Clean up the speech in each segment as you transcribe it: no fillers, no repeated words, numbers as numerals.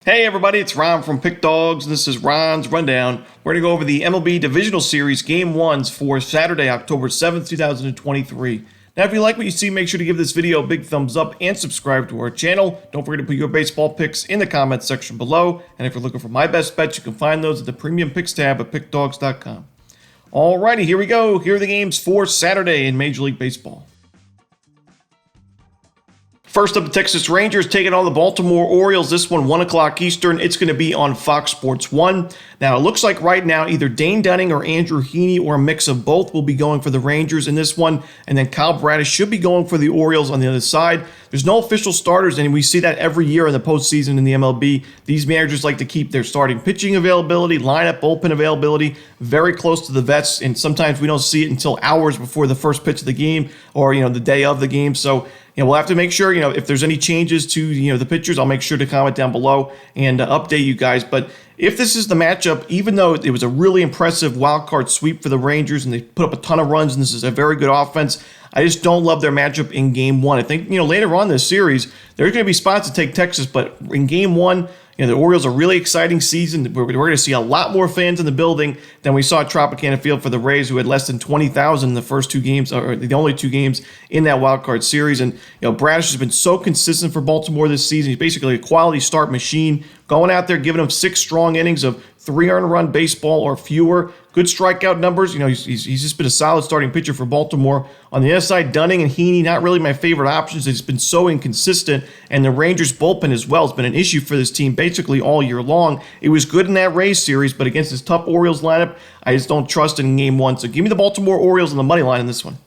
Hey everybody, it's Ron from Pick Dawgz, and this is Ron's Rundown. We're going to go over the MLB Divisional Series Game 1s for Saturday, October 7th, 2023. Now, if you like what you see, make sure to give this video a big thumbs up and subscribe to our channel. Don't forget to put your baseball picks in the comments section below. And if you're looking for my best bets, you can find those at the Premium Picks tab at pickdawgz.com. Alrighty, here we go. Here are the games for Saturday in Major League Baseball. First up, the Texas Rangers taking on the Baltimore Orioles. This one, 1 o'clock Eastern. It's going to be on Fox Sports 1. Now, it looks like right now either Dane Dunning or Andrew Heaney or a mix of both will be going for the Rangers in this one. And then Kyle Bradish should be going for the Orioles on the other side. There's no official starters, and we see that every year in the postseason in the MLB. These managers like to keep their starting pitching availability, lineup, bullpen availability very close to the vets, and sometimes we don't see it until hours before the first pitch of the game or, the day of the game. So, we'll have to make sure, if there's any changes to, the pitchers, I'll make sure to comment down below and update you guys. But if this is the matchup, even though it was a really impressive wild card sweep for the Rangers and they put up a ton of runs and this is a very good offense, I just don't love their matchup in Game 1. I think, later on in this series, there's going to be spots to take Texas, but in Game 1, the Orioles are a really exciting season. We're going to see a lot more fans in the building than we saw at Tropicana Field for the Rays, who had less than 20,000 in the first two games, or the only two games in that wild card series. And Bradish has been so consistent for Baltimore this season. He's basically a quality start machine, going out there, giving them 6 strong innings of 3 earned run baseball or fewer. Good strikeout numbers. He's just been a solid starting pitcher for Baltimore. On the other side, Dunning and Heaney, not really my favorite options. It's been so inconsistent. And the Rangers bullpen as well has been an issue for this team basically all year long. It was good in that Rays series, but against this tough Orioles lineup, I just don't trust it in Game 1. So give me the Baltimore Orioles on the money line in this one.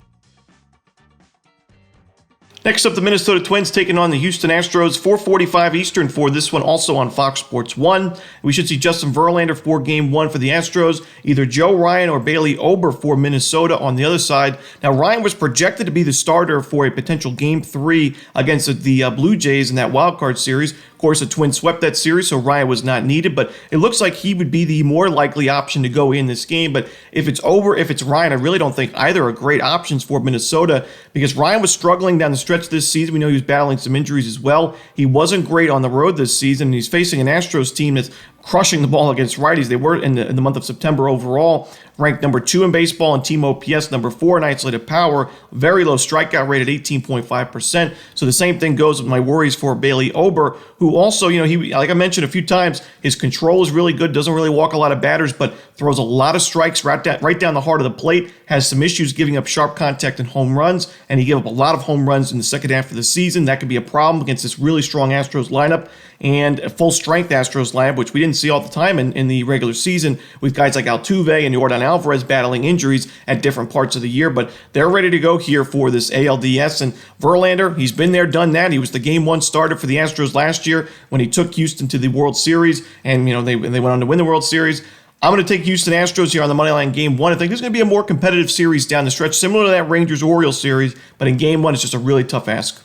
Next up, the Minnesota Twins taking on the Houston Astros, 4:45 Eastern for this one, also on Fox Sports 1. We should see Justin Verlander for Game 1 for the Astros, either Joe Ryan or Bailey Ober for Minnesota on the other side. Now, Ryan was projected to be the starter for a potential Game 3 against the Blue Jays in that wildcard series. Of course, the Twins swept that series, so Ryan was not needed, but it looks like he would be the more likely option to go in this game. But if it's Ryan, I really don't think either are great options for Minnesota, because Ryan was struggling down the stretch this season. We know he was battling some injuries as well. He wasn't great on the road this season, and he's facing an Astros team that's crushing the ball against righties. They were in the month of September overall ranked number 2 in baseball and team OPS, number 4 in isolated power, very low strikeout rate at 18.5%. So the same thing goes with my worries for Bailey Ober, who also, he, like I mentioned a few times, his control is really good, doesn't really walk a lot of batters, but throws a lot of strikes right down the heart of the plate, has some issues giving up sharp contact and home runs, and he gave up a lot of home runs in the second half of the season. That could be a problem against this really strong Astros lineup and a full-strength Astros lineup, which we didn't see all the time in the regular season with guys like Altuve and Yordan Alvarez battling injuries at different parts of the year. But they're ready to go here for this ALDS. And Verlander, he's been there, done that. He was the Game 1 starter for the Astros last year when he took Houston to the World Series, and they went on to win the World Series. I'm going to take Houston Astros here on the moneyline Game 1. I think there's going to be a more competitive series down the stretch, similar to that Rangers-Orioles series, but in Game 1, it's just a really tough ask.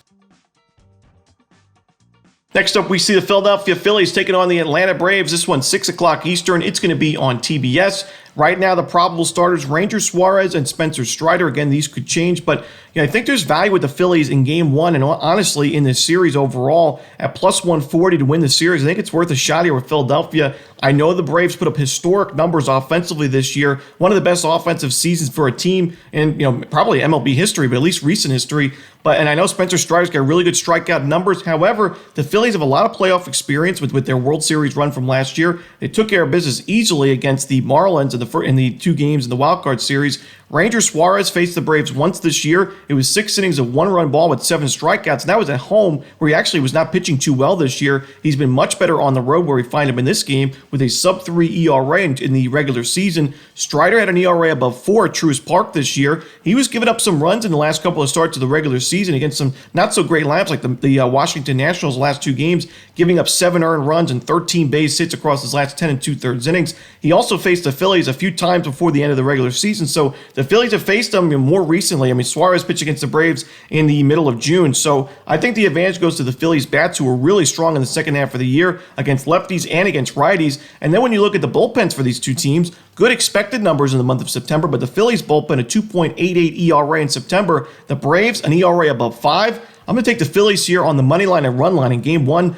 Next up, we see the Philadelphia Phillies taking on the Atlanta Braves. This one, 6 o'clock Eastern. It's going to be on TBS. Right now, the probable starters, Ranger Suarez and Spencer Strider. Again, these could change, but I think there's value with the Phillies in Game 1 and honestly in this series overall at plus 140 to win the series. I think it's worth a shot here with Philadelphia. I know the Braves put up historic numbers offensively this year, one of the best offensive seasons for a team in probably MLB history, but at least recent history. And I know Spencer Strider's got really good strikeout numbers. However, the Phillies have a lot of playoff experience with their World Series run from last year. They took care of business easily against the Marlins in the 2 games in the wildcard series. Ranger Suarez faced the Braves once this year. It was 6 innings of 1-run ball with 7 strikeouts, and that was at home where he actually was not pitching too well this year. He's been much better on the road where we find him in this game with a sub-3 ERA in the regular season. Strider had an ERA above 4 at Truist Park this year. He was giving up some runs in the last couple of starts of the regular season against some not-so-great lineups like the Washington Nationals last 2 games, giving up 7 earned runs and 13 base hits across his last 10 2/3 innings. He also faced the Phillies a few times before the end of the regular season, so the Phillies have faced them more recently. Suarez pitched against the Braves in the middle of June, so I think the advantage goes to the Phillies bats, who were really strong in the second half of the year against lefties and against righties. And then when you look at the bullpens for these two teams, good expected numbers in the month of September, but the Phillies bullpen a 2.88 ERA in September. The Braves an ERA above 5. I'm going to take the Phillies here on the money line and run line in Game 1.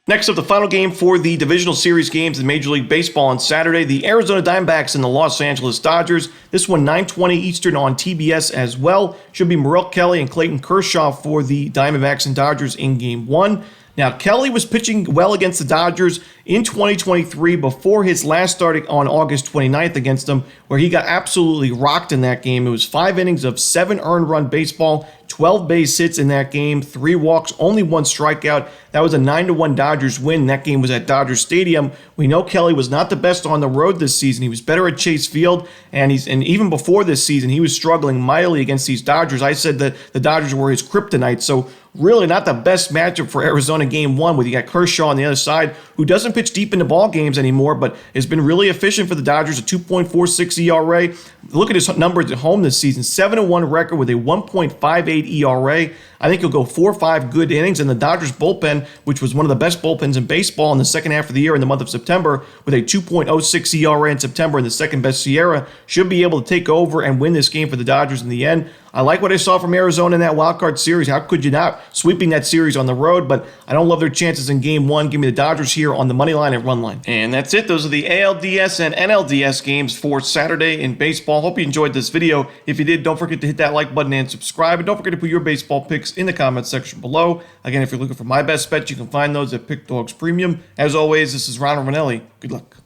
Next up, the final game for the divisional series games in Major League Baseball on Saturday, the Arizona Diamondbacks and the Los Angeles Dodgers. This one 9:20 Eastern on TBS as well. Should be Merrill Kelly and Clayton Kershaw for the Diamondbacks and Dodgers in Game 1. Now, Kelly was pitching well against the Dodgers in 2023 before his last start on August 29th against them, where he got absolutely rocked in that game. It was 5 innings of 7 earned run baseball, 12 base hits in that game, 3 walks, only 1 strikeout. That was a 9-1 Dodgers win. That game was at Dodger Stadium. We know Kelly was not the best on the road this season. He was better at Chase Field, and even before this season, he was struggling mightily against these Dodgers. I said that the Dodgers were his kryptonite, so really not the best matchup for Arizona Game 1, with you got Kershaw on the other side, who doesn't pitch deep into ball games anymore, but has been really efficient for the Dodgers, a 2.46 ERA. Look at his numbers at home this season, 7-1 record with a 1.58 ERA. I think he'll go 4 or 5 good innings, and the Dodgers bullpen, which was one of the best bullpens in baseball in the second half of the year in the month of September, with a 2.06 ERA in September and the second best Sierra, should be able to take over and win this game for the Dodgers in the end. I like what I saw from Arizona in that wildcard series. How could you not? Sweeping that series on the road, but I don't love their chances in Game 1. Give me the Dodgers here on the money line and run line. And that's it. Those are the ALDS and NLDS games for Saturday in baseball. Hope you enjoyed this video. If you did, don't forget to hit that like button and subscribe. And don't forget to put your baseball picks in the comments section below. Again, if you're looking for my best bets, you can find those at Pick Dawgz Premium. As always, this is Ron Romanelli. Good luck.